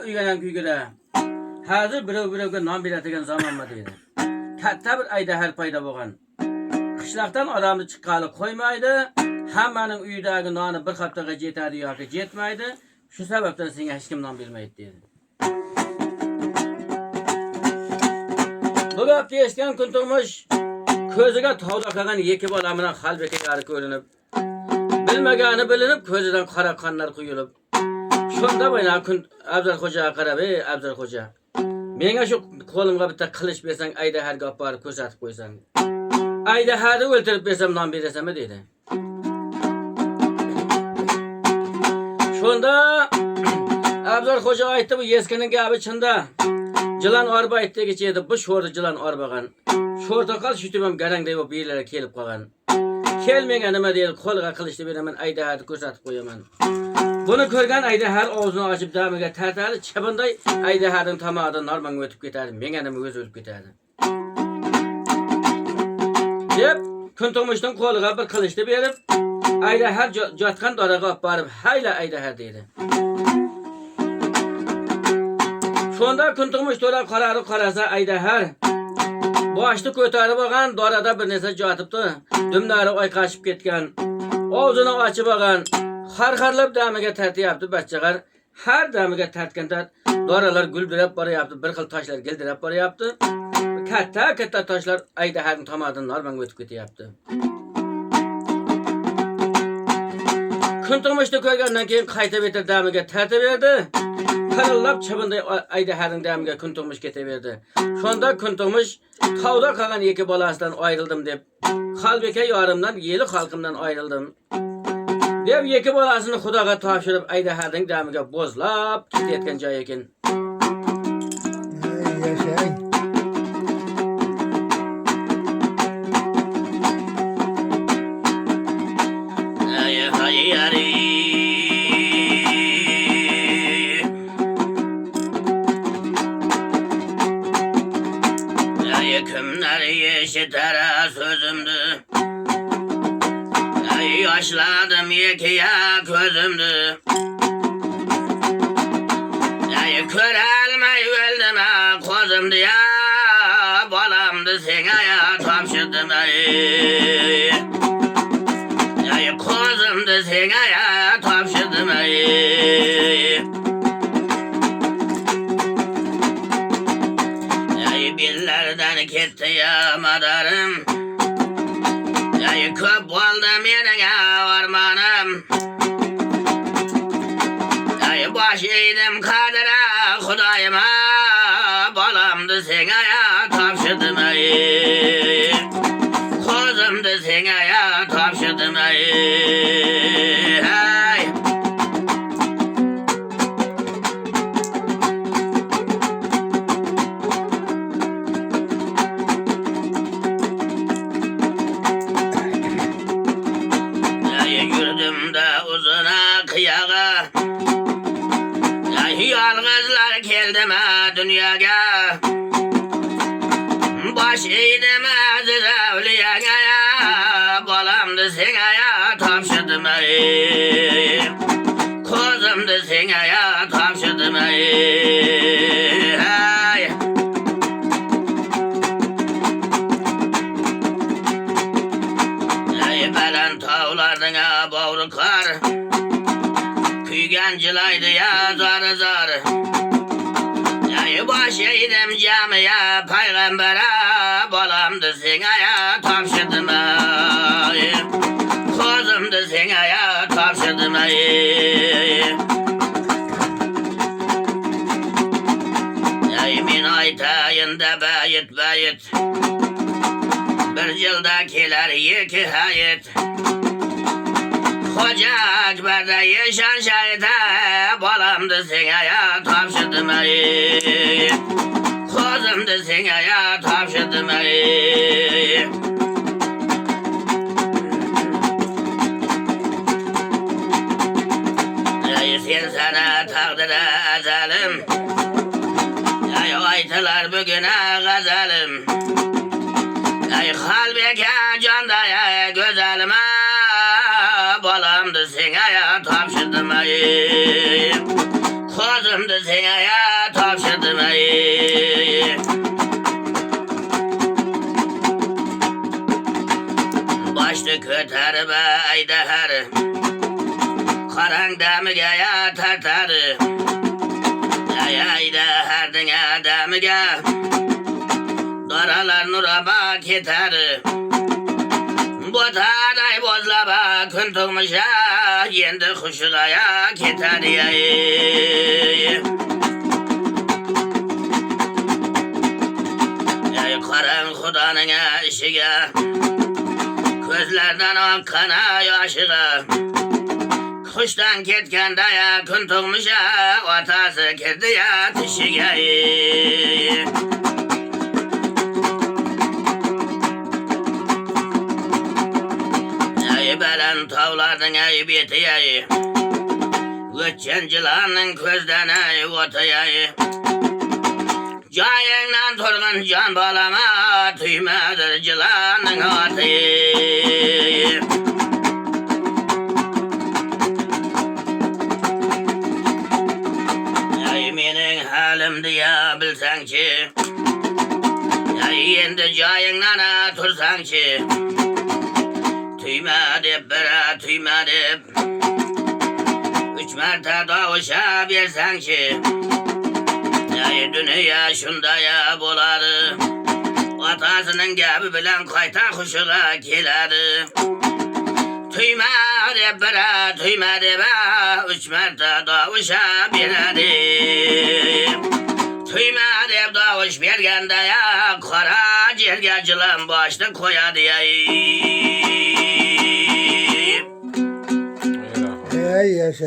uygenen güygüre. Hazır biröv-birövge nam beretigen zaman mı deydi. Katta bir aydaher payda boğan. Kışlaktan adamı çıkalı koymaydı. Hammanın üydagi nanı bir haftaga jetadi yoki jetmaydi. Şu sebepten seni hiç kim nam bilmeydi dedi. Bu gapni eshitgan kun turmush ko'ziga tavda qilgan iki bola bilan qalbaki yari ko'rinib, bilmagani bilinib ko'zidan qora qonlar quyilib. Shunda bayna kun Abzal Xo'jaga qarab, "Ey Abzal Xo'ja, menga shu qo'limga bitta qilich bersang, Aydaharga olib borib ko'rsatib qo'ysang. Aydaharni o'ltirib bersam non berasanmi?" dedi. Shunda Abzal Xo'ja aytdi, "Bu eskining gapi chinda. Jilan arba aytdigicha edi, bu sho'rni jilan arbagan. Sho'rda qal shutibam garangday bo'lib yerlarga kelib qolgan. Kelmenga nima deydi, qo'lga qilichni beraman, Aydaharni ko'rsatib qo'yaman." Buni ko'rgan Aydahar og'zini ochib damiga tartadi, chabinday Aydaharning tomog'idan norman o'tib ketadi, menga nima o'zi o'lib ketadi. Deb Kuntumishning qo'liga bir qilichni berib, Aydahar jotgan doraga olib borib, "Hayla Aydahar" dedi. Shunda Kuntumush to'la qarasa Aydahar boshni ko'tarib olgan, dorada bir narsa jotibdi, dumlari oyqashib ketgan, og'zini ochib olgan, harharlab damiga tartiyapti bachchalar. Har damiga tartganda doralar guldirab boryapti, bir xil toshlar gildirab boryapti. Katta toshlar Aydaharning tomog'idan norman o'tib ketyapti. Kuntumushni ko'rgandan keyin qaytib o'tib damiga tartib berdi. Parallab chabinday Aydaharning damiga Kuntumush ketaverdi. Shunda Kuntumush tavda qolgan iki bolasidan ayrildim deb, qalbaka yorimdan, yeli xalqimdan ayrildim deb iki bolasini Xudoga topshirib Aydaharning damiga bo'zlab ketayotgan joy ekan. Yaşay. Kimler yeşiter sözümdü, yaşladım ikiye közümdü. Körelmey öldüm kozumdu ya, balamdı sana ya tapşırdım kozumdu sana ya tapşırdım Billerden gitti ya madarım, köp oldu benim ormanım. Başıydım kadere Xudayıma, balamdı sana ya tapşırdım kozumdu sana ya tapşırdım Yürüdüm de uzuna kıyağa, yalnızlar geldim dünyaya. Başıydım aziz evliyaya, balamdı sana ya tapşırdım kozumdu sana ya tapşırdım Belen tağlardına bovruklar, Kuygancılaydı ya zar zar. Başıydım camiye peygambere, balamdı sana ya tapşırdım kozumdu sana ya tapşırdım Min aytayında bayit bir yıldakiler iki hayet. Hoca Akber'de yaşan şahide, balamdı sana ya tapşırdım kozumdu sana ya tapşırdım Sen sana takdire ezelim, aytılar bugüne gazelim. Kalbeke candaya güzelime, balamdı sana ya tapşırdım Gözümde sana ya tavşırdım ey. Başlı köter be aydahar, karan demige ya tartar. Aydahar dünya demige, daralar nura bak yeter. Botaday bozlaba gün tutmuşa, yendi kuşugaya keter ya. Karan Xudanın eşiğe, gözlerden akkana yaşığa. Kuştan ketken daya gün tutmuşa, otası kirdi ya tişiğe. Belen tavladın ey bitiyi, geçen cilanın közden ey otayı. Cayından turgun can balama, tüymedir cilanın atıyı. Ey menin halim diye bilsen ki, ey endi cayından tursan ki. Tüyme dip bire tüyme dip, üç merte davuşa versen ki. Ey dünya şunda ya boladı, atasının gibi bilen kayta kuşuna geledi. Tüyme dip bire tüyme dip, üç merte davuşa veredi. Tüyme dip davuş vergende ya, kara cerge cılan başını koyadı ya. Ey yaşa.